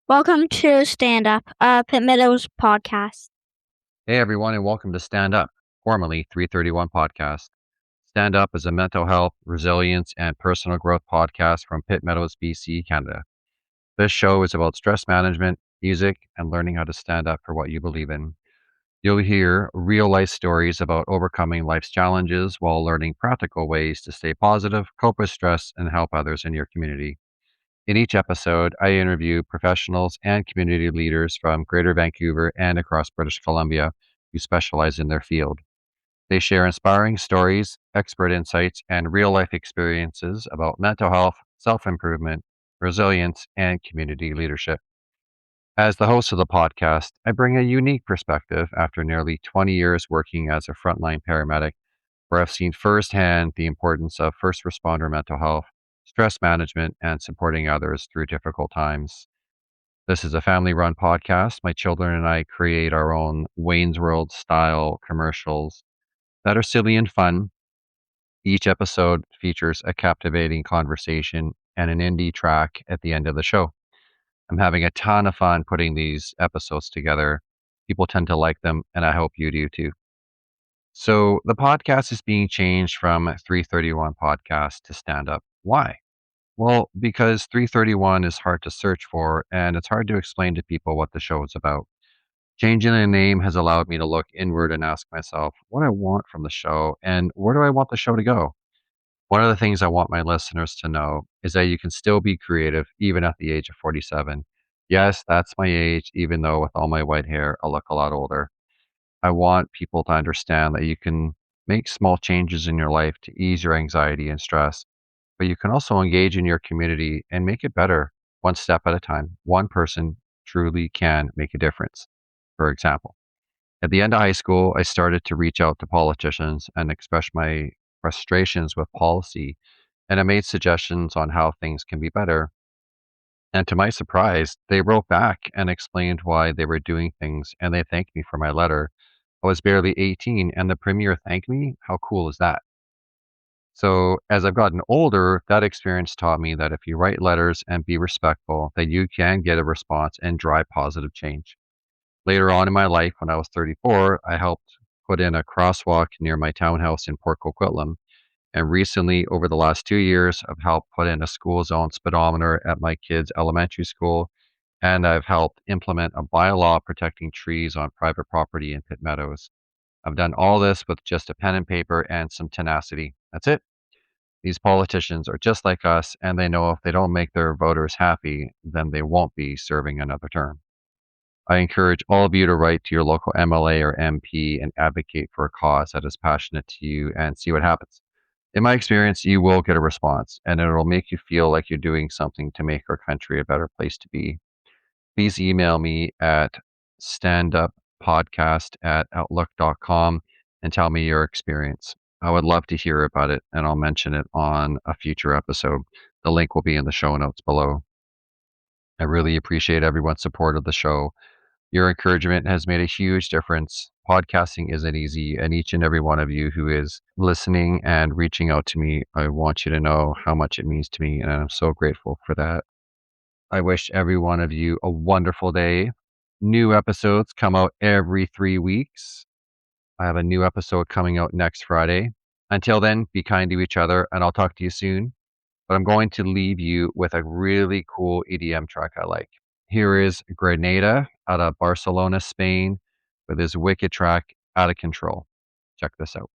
Welcome to Stand Up, a Pitt Meadows podcast. Hey, everyone, and welcome to Stand Up, formerly 331 Podcast. Stand Up is a mental health, resilience, and personal growth podcast from Pitt Meadows, BC, Canada. This show is about stress management, music, and learning how to stand up for what you believe in. You'll hear real life stories about overcoming life's challenges while learning practical ways to stay positive, cope with stress, and help others in your community. In each episode, I interview professionals and community leaders from Greater Vancouver and across British Columbia who specialize in their field. They share inspiring stories, expert insights, and real life experiences about mental health, self improvement, resilience, and community leadership. As the host of the podcast, I bring a unique perspective after nearly 20 years working as a frontline paramedic, where I've seen firsthand the importance of first responder mental health, stress management, and supporting others through difficult times. This is a family run podcast. My children and I create our own Wayne's World style commercials that are silly and fun. Each episode features a captivating conversation and an indie track at the end of the show. I'm having a ton of fun putting these episodes together. People tend to like them, and I hope you do too. So, the podcast is being changed from 331 podcast to stand up. Why? Well, because 331 is hard to search for and it's hard to explain to people what the show is about. Changing the name has allowed me to look inward and ask myself what I want from the show and where do I want the show to go? One of the things I want my listeners to know is that you can still be creative even at the age of 47. Yes, that's my age, even though with all my white hair, I look a lot older. I want people to understand that you can make small changes in your life to ease your anxiety and stress, but you can also engage in your community and make it better one step at a time. One person truly can make a difference. For example, at the end of high school, I started to reach out to politicians and express my frustrations with policy, and I made suggestions on how things can be better. And to my surprise, they wrote back and explained why they were doing things, and they thanked me for my letter. I was barely 18, and the premier thanked me. How cool is that? So, as I've gotten older, that experience taught me that if you write letters and be respectful, that you can get a response and drive positive change. Later on in my life, when I was 34, I helped put in a crosswalk near my townhouse in Port Coquitlam. And recently, over the last 2 years, I've helped put in a school zone speedometer at my kids' elementary school. And I've helped implement a bylaw protecting trees on private property in Pitt Meadows. I've done all this with just a pen and paper and some tenacity. That's it. These politicians are just like us, and they know if they don't make their voters happy, then they won't be serving another term. I encourage all of you to write to your local MLA or MP and advocate for a cause that is passionate to you and see what happens. In my experience, you will get a response and it will make you feel like you're doing something to make our country a better place to be. Please email me at standuppodcast@outlook.com and tell me your experience. I would love to hear about it and I'll mention it on a future episode. The link will be in the show notes below. I really appreciate everyone's support of the show. Your encouragement has made a huge difference. Podcasting isn't easy, and each and every one of you who is listening and reaching out to me, I want you to know how much it means to me, and I'm so grateful for that. I wish every one of you a wonderful day. New episodes come out every 3 weeks. I have a new episode coming out next Friday. Until then, be kind to each other, and I'll talk to you soon. But I'm going to leave you with a really cool EDM track I like. Here is Granada out of Barcelona, Spain, with his wicked track, Out of Control. Check this out.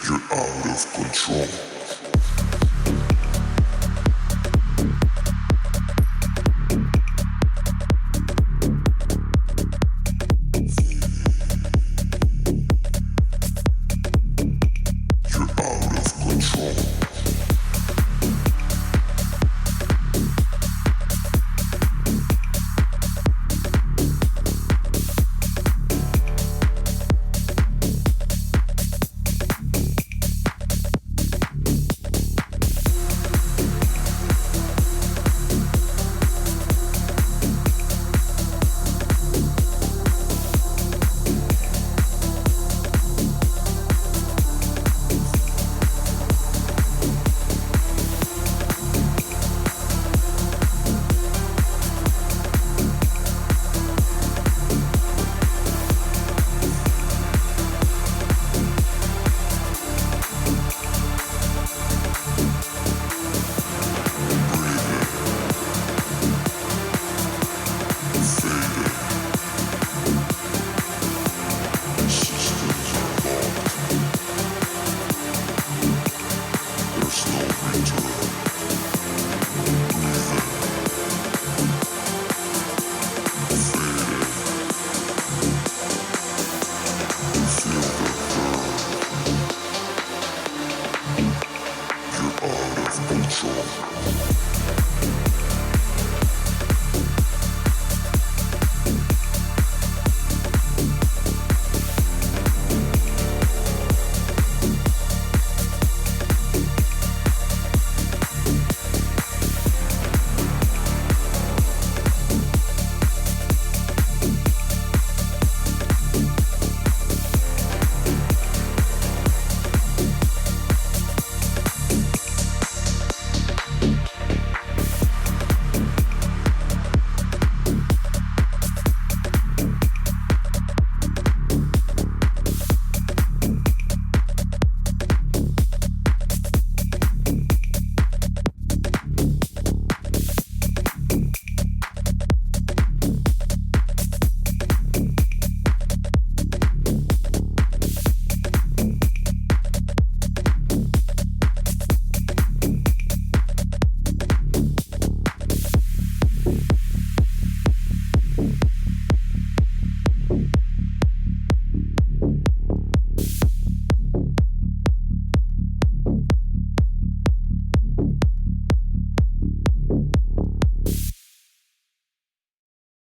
You're out of control.